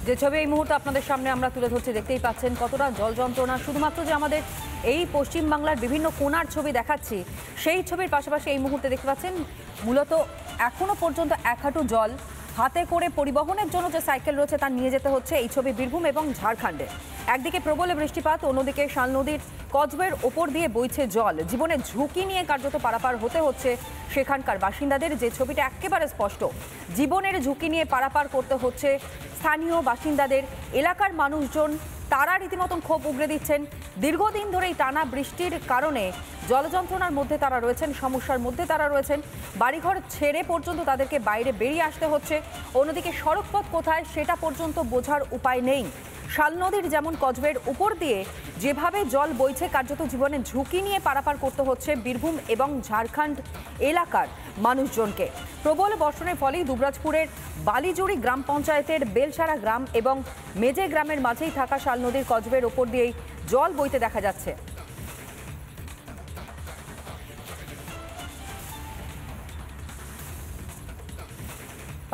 যে ছবি এই মুহূর্তে আপনাদের সামনে আমরা তুলে ধরছি, দেখতেই পাচ্ছেন কতটা জল যন্ত্রণা। শুধুমাত্র যে আমাদের এই পশ্চিমবাংলার বিভিন্ন কোণার ছবি দেখাচ্ছি, সেই ছবির পাশাপাশি এই মুহূর্তে দেখতে পাচ্ছেন মূলত এখনো পর্যন্ত এক হাঁটু জল হাতে করে পরিবহনের জন্য যে সাইকেল রয়েছে তা নিয়ে যেতে হচ্ছে। এই ছবি বীরভূম এবং ঝাড়খণ্ডে। একদিকে প্রবল বৃষ্টিপাত, অন্যদিকে শাল নদীর কজওয়ের ওপর দিয়ে বইছে জল। জীবনের ঝুঁকি নিয়ে কার্যত পারাপার হতে হচ্ছে সেখানকার বাসিন্দাদের। যে ছবিটা একেবারে স্পষ্ট, জীবনের ঝুঁকি নিয়ে পারাপার করতে হচ্ছে স্থানীয় বাসিন্দাদের। এলাকার মানুষজন তারা রীতিমতন ক্ষোভ উগরে দিচ্ছেন। দীর্ঘদিন ধরে এই টানা বৃষ্টির কারণে জলযন্ত্রণার মধ্যে তারা রয়েছেন, সমস্যার মধ্যে তারা রয়েছেন। বাড়িঘর ছেড়ে পর্যন্ত তাদেরকে বাইরে বেরিয়ে আসতে হচ্ছে। অন্যদিকে সড়কপথ কোথায় সেটা পর্যন্ত বোঝার উপায় নেই। শাল নদীর যেমন কজওয়ের উপর দিয়ে যেভাবে জল বইছে, কার্যত জীবনের ঝুঁকি নিয়ে পারাপার করতে হচ্ছে বীরভূম এবং ঝাড়খণ্ড এলাকার মানুষজনকে। প্রবল বর্ষণের ফলে দুবরাজপুরের বালিজুড়ি গ্রাম পঞ্চায়েতের বেলসারা গ্রাম এবং মেজে গ্রামের মাঝেই থাকা শাল নদীর কজওয়ের ওপর দিয়েই জল বইতে দেখা যাচ্ছে।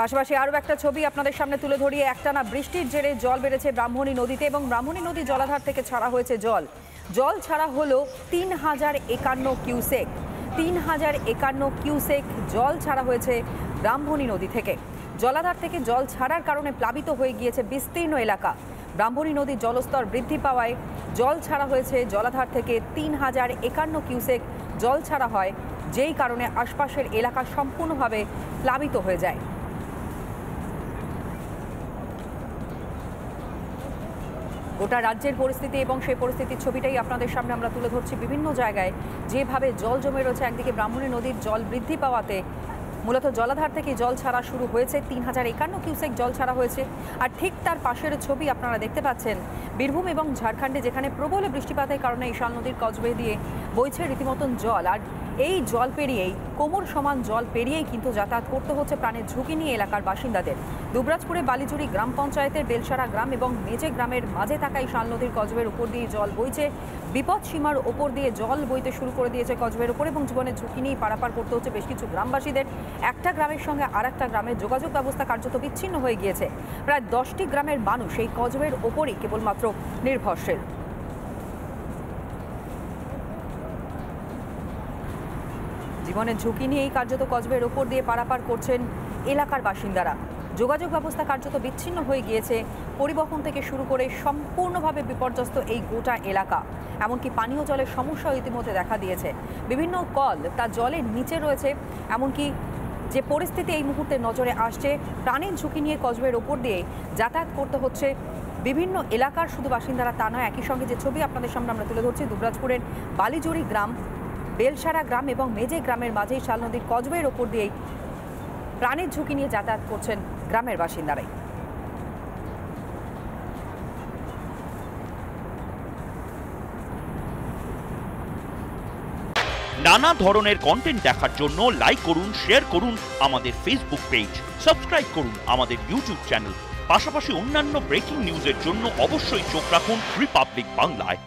পাশাপাশি আরও একটা ছবি আপনাদের সামনে তুলে ধরিয়ে, একটানা বৃষ্টির জেরে জল বেড়েছে ব্রাহ্মণী নদীতে এবং ব্রাহ্মণী নদী জলাধার থেকে ছাড়া হয়েছে জল ছাড়া হলো 3051 কিউসেক। 3051 কিউসেক জল ছাড়া হয়েছে ব্রাহ্মণী নদী থেকে। জলাধার থেকে জল ছাড়ার কারণে প্লাবিত হয়ে গিয়েছে বিস্তীর্ণ এলাকা। ব্রাহ্মণী নদীর জলস্তর বৃদ্ধি পাওয়ায় জল ছাড়া হয়েছে জলাধার থেকে 3051 কিউসেক জল ছাড়া হয়, যেই কারণে আশপাশের এলাকা সম্পূর্ণভাবে প্লাবিত হয়ে যায়। গোটা রাজ্যের পরিস্থিতি এবং সেই পরিস্থিতির ছবিটাই আপনাদের সামনে আমরা তুলে ধরছি। বিভিন্ন জায়গায় যেভাবে জল জমে রয়েছে, একদিকে ব্রাহ্মণী নদীর জল বৃদ্ধি পাওয়াতে মূলত জলাধার থেকে জল ছাড়া শুরু হয়েছে। 3051 কিউসেক জল ছাড়া হয়েছে। আর ঠিক তার পাশের ছবি আপনারা দেখতে পাচ্ছেন বীরভূম এবং ঝাড়খণ্ডে, যেখানে প্রবল বৃষ্টিপাতের কারণে এই শাল নদীর কজওয়ে দিয়ে বইছে রীতিমতন জল। আর এই জল পেরিয়েই, কোমর সমান জল পেরিয়েই কিন্তু যাতায়াত করতে হচ্ছে প্রাণের ঝুঁকি নিয়ে এলাকার বাসিন্দাদের। দুবরাজপুরে বালিজুড়ি গ্রাম পঞ্চায়েতের বেলসারা গ্রাম এবং মেজে গ্রামের মাঝে থাকা এই শাল নদীর কজওয়ের উপর দিয়ে জল বইছে। বিপদ সীমার ওপর দিয়ে জল বইতে শুরু করে দিয়েছে কজওয়ের উপর এবং জীবনের ঝুঁকি নিয়ে পারাপার করতে হচ্ছে বেশ কিছু গ্রামবাসীদের। একটা গ্রামের সঙ্গে আর একটা গ্রামের যোগাযোগ ব্যবস্থা কার্যত বিচ্ছিন্ন হয়ে গিয়েছে। প্রায় 10টি গ্রামের মানুষ এই কজওয়ের ওপরই কেবলমাত্র নির্ভরশীল। জীবনের ঝুঁকি নিয়েই কার্যত কজওয়ের ওপর দিয়ে পারাপার করছেন এলাকার বাসিন্দারা। যোগাযোগ ব্যবস্থা কার্যত বিচ্ছিন্ন হয়ে গিয়েছে। পরিবহন থেকে শুরু করে সম্পূর্ণভাবে বিপর্যস্ত এই গোটা এলাকা। এমনকি পানীয় জলের সমস্যা ইতিমধ্যে দেখা দিয়েছে। বিভিন্ন কল তা জলের নিচে রয়েছে। এমনকি যে পরিস্থিতি এই মুহূর্তে নজরে আসছে, প্রাণের ঝুঁকি নিয়ে কজওয়ের ওপর দিয়ে যাতায়াত করতে হচ্ছে বিভিন্ন এলাকার শুধু বাসিন্দারা তা নয়। একই সঙ্গে যে ছবি আপনাদের সামনে আমরা তুলে ধরছি, দুবরাজপুরের বালিজুড়ি গ্রাম, বেলসারা গ্রাম এবং মেজে গ্রামের মাঝেই শাল নদীর কজওয়ের ওপর দিয়েই প্রাণের ঝুঁকি নিয়ে যাতায়াত করছেন গ্রামের বাসিন্দারাই। নানা ধরনের কন্টেন্ট দেখার জন্য লাইক করুন, শেয়ার করুন আমাদের ফেসবুক পেজ, সাবস্ক্রাইব করুন আমাদের ইউটিউব চ্যানেল। পাশাপাশি অন্যান্য ব্রেকিং নিউজের জন্য অবশ্যই চোখ রাখুন রিপাবলিক বাংলায়।